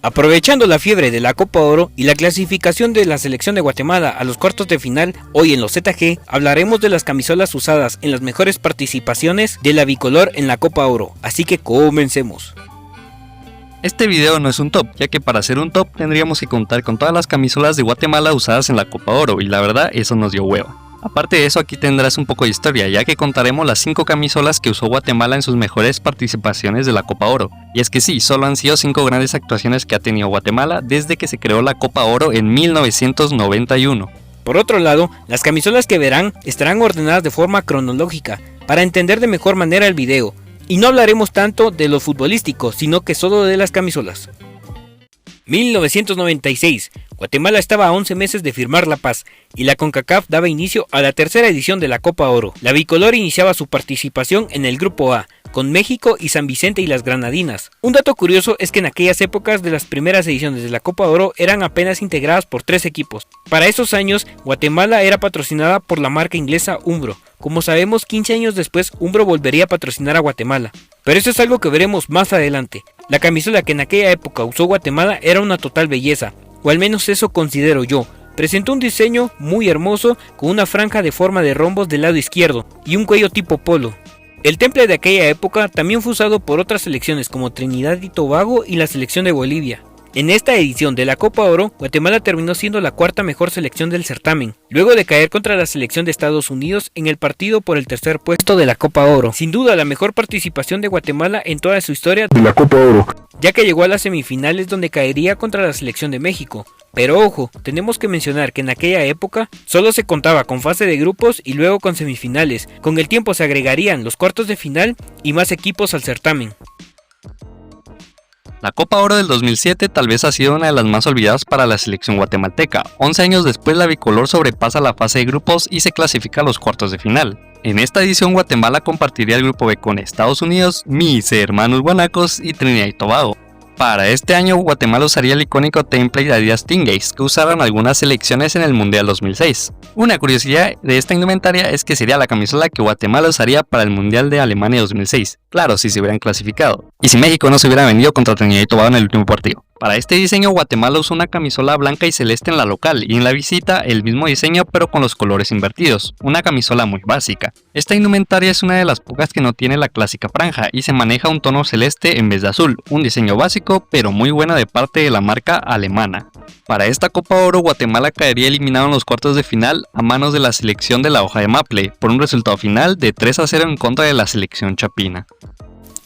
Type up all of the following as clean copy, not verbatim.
Aprovechando la fiebre de la Copa Oro y la clasificación de la selección de Guatemala a los cuartos de final, hoy en los ZG hablaremos de las camisolas usadas en las mejores participaciones de la bicolor en la Copa Oro, así que comencemos. Este video no es un top, ya que para hacer un top tendríamos que contar con todas las camisolas de Guatemala usadas en la Copa Oro, y la verdad eso nos dio hueva. Aparte de eso, aquí tendrás un poco de historia, ya que contaremos las 5 camisolas que usó Guatemala en sus mejores participaciones de la Copa Oro. Y es que sí, solo han sido 5 grandes actuaciones que ha tenido Guatemala desde que se creó la Copa Oro en 1991. Por otro lado, las camisolas que verán estarán ordenadas de forma cronológica, para entender de mejor manera el video, y no hablaremos tanto de lo futbolístico, sino que solo de las camisolas. 1996. Guatemala estaba a 11 meses de firmar la paz y la CONCACAF daba inicio a la tercera edición de la Copa Oro. La bicolor iniciaba su participación en el Grupo A, con México y San Vicente y las Granadinas. Un dato curioso es que en aquellas épocas de las primeras ediciones de la Copa Oro eran apenas integradas por 3 equipos. Para esos años, Guatemala era patrocinada por la marca inglesa Umbro. Como sabemos, 15 años después, Umbro volvería a patrocinar a Guatemala. Pero eso es algo que veremos más adelante. La camisola que en aquella época usó Guatemala era una total belleza, o al menos eso considero yo. Presentó un diseño muy hermoso con una franja de forma de rombos del lado izquierdo y un cuello tipo polo. El temple de aquella época también fue usado por otras selecciones como Trinidad y Tobago y la selección de Bolivia. En esta edición de la Copa Oro, Guatemala terminó siendo la cuarta mejor selección del certamen, luego de caer contra la selección de Estados Unidos en el partido por el tercer puesto de la Copa Oro. Sin duda la mejor participación de Guatemala en toda su historia de la Copa Oro, ya que llegó a las semifinales donde caería contra la selección de México. Pero ojo, tenemos que mencionar que en aquella época solo se contaba con fase de grupos y luego con semifinales. Con el tiempo se agregarían los cuartos de final y más equipos al certamen. La Copa Oro del 2007 tal vez ha sido una de las más olvidadas para la selección guatemalteca. 11 años después, la bicolor sobrepasa la fase de grupos y se clasifica a los cuartos de final. En esta edición, Guatemala compartiría el grupo B con Estados Unidos, mis hermanos guanacos y Trinidad y Tobago. Para este año, Guatemala usaría el icónico template de Adidas Teamgates que usaron algunas selecciones en el Mundial 2006. Una curiosidad de esta indumentaria es que sería la camisola que Guatemala usaría para el Mundial de Alemania 2006, claro, si se hubieran clasificado, y si México no se hubiera vendido contra Trinidad y Tobago en el último partido. Para este diseño, Guatemala usó una camisola blanca y celeste en la local, y en la visita el mismo diseño pero con los colores invertidos, una camisola muy básica. Esta indumentaria es una de las pocas que no tiene la clásica franja, y se maneja un tono celeste en vez de azul, un diseño básico pero muy bueno de parte de la marca alemana. Para esta Copa Oro, Guatemala caería eliminado en los cuartos de final a manos de la selección de la hoja de maple, por un resultado final de 3-0 en contra de la selección chapina.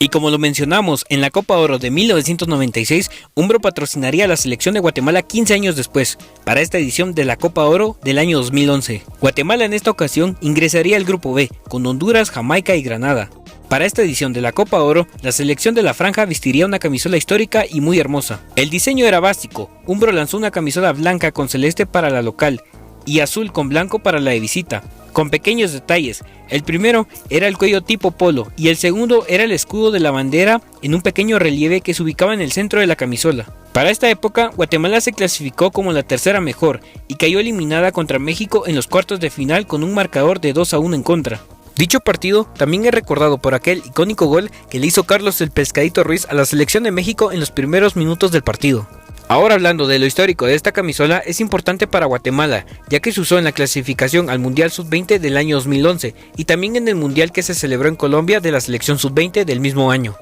Y como lo mencionamos, en la Copa Oro de 1996, Umbro patrocinaría a la selección de Guatemala 15 años después, para esta edición de la Copa Oro del año 2011. Guatemala en esta ocasión ingresaría al Grupo B, con Honduras, Jamaica y Granada. Para esta edición de la Copa Oro, la selección de la franja vestiría una camisola histórica y muy hermosa. El diseño era básico, Umbro lanzó una camisola blanca con celeste para la local, y azul con blanco para la de visita, con pequeños detalles. El primero era el cuello tipo polo y el segundo era el escudo de la bandera en un pequeño relieve que se ubicaba en el centro de la camisola. Para esta época, Guatemala se clasificó como la tercera mejor y cayó eliminada contra México en los cuartos de final con un marcador de 2-1 en contra. Dicho partido también es recordado por aquel icónico gol que le hizo Carlos el Pescadito Ruiz a la selección de México en los primeros minutos del partido. Ahora hablando de lo histórico de esta camisola, es importante para Guatemala, ya que se usó en la clasificación al Mundial Sub-20 del año 2011 y también en el Mundial que se celebró en Colombia de la selección Sub-20 del mismo año.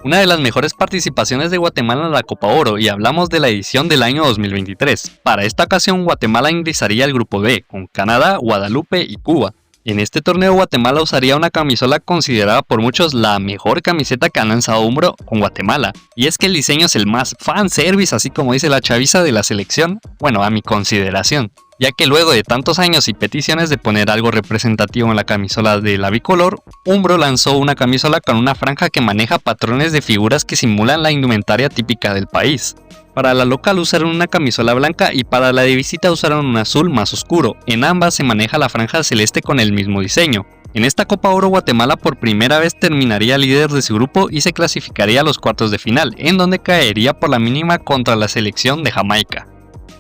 Una de las mejores participaciones de Guatemala en la Copa Oro, y hablamos de la edición del año 2023. Para esta ocasión, Guatemala ingresaría al Grupo B, con Canadá, Guadalupe y Cuba. En este torneo, Guatemala usaría una camisola considerada por muchos la mejor camiseta que ha lanzado Umbro con Guatemala. Y es que el diseño es el más fanservice, así como dice la chaviza de la selección, bueno, a mi consideración. Ya que luego de tantos años y peticiones de poner algo representativo en la camisola de la bicolor, Umbro lanzó una camisola con una franja que maneja patrones de figuras que simulan la indumentaria típica del país. Para la local usaron una camisola blanca y para la de visita usaron un azul más oscuro. En ambas se maneja la franja celeste con el mismo diseño. En esta Copa Oro, Guatemala por primera vez terminaría líder de su grupo y se clasificaría a los cuartos de final, en donde caería por la mínima contra la selección de Jamaica.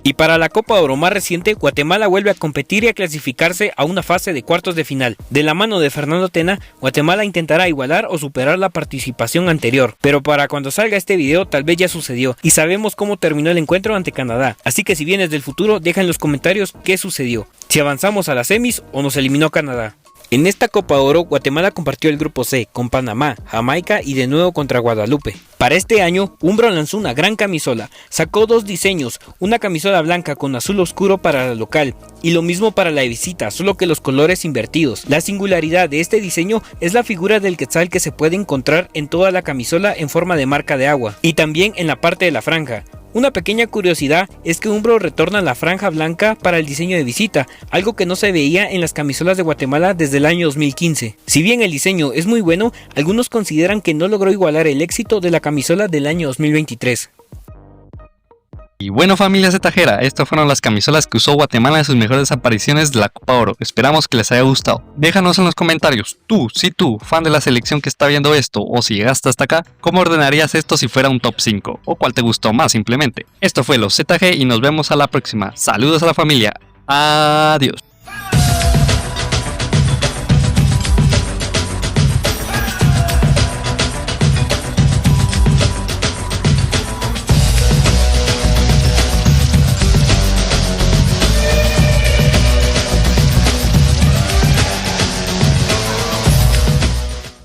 Y para la Copa Oro más reciente, Guatemala vuelve a competir y a clasificarse a una fase de cuartos de final. De la mano de Fernando Tena, Guatemala intentará igualar o superar la participación anterior, pero para cuando salga este video tal vez ya sucedió y sabemos cómo terminó el encuentro ante Canadá, así que si vienes del futuro deja en los comentarios qué sucedió, si avanzamos a las semis o nos eliminó Canadá. En esta Copa Oro, Guatemala compartió el grupo C con Panamá, Jamaica y de nuevo contra Guadalupe. Para este año, Umbro lanzó una gran camisola, sacó 2 diseños, una camisola blanca con azul oscuro para la local y lo mismo para la de visita, solo que los colores invertidos. La singularidad de este diseño es la figura del quetzal que se puede encontrar en toda la camisola en forma de marca de agua y también en la parte de la franja. Una pequeña curiosidad es que Umbro retorna la franja blanca para el diseño de visita, algo que no se veía en las camisolas de Guatemala desde el año 2015. Si bien el diseño es muy bueno, algunos consideran que no logró igualar el éxito de la camisola del año 2023. Y bueno, familia cetajera, estas fueron las camisolas que usó Guatemala en sus mejores apariciones de la Copa Oro. Esperamos que les haya gustado. Déjanos en los comentarios, tú, fan de la selección que está viendo esto, o si llegaste hasta acá, ¿cómo ordenarías esto si fuera un top 5? ¿O cuál te gustó más simplemente? Esto fue los ZG y nos vemos a la próxima. Saludos a la familia. Adiós.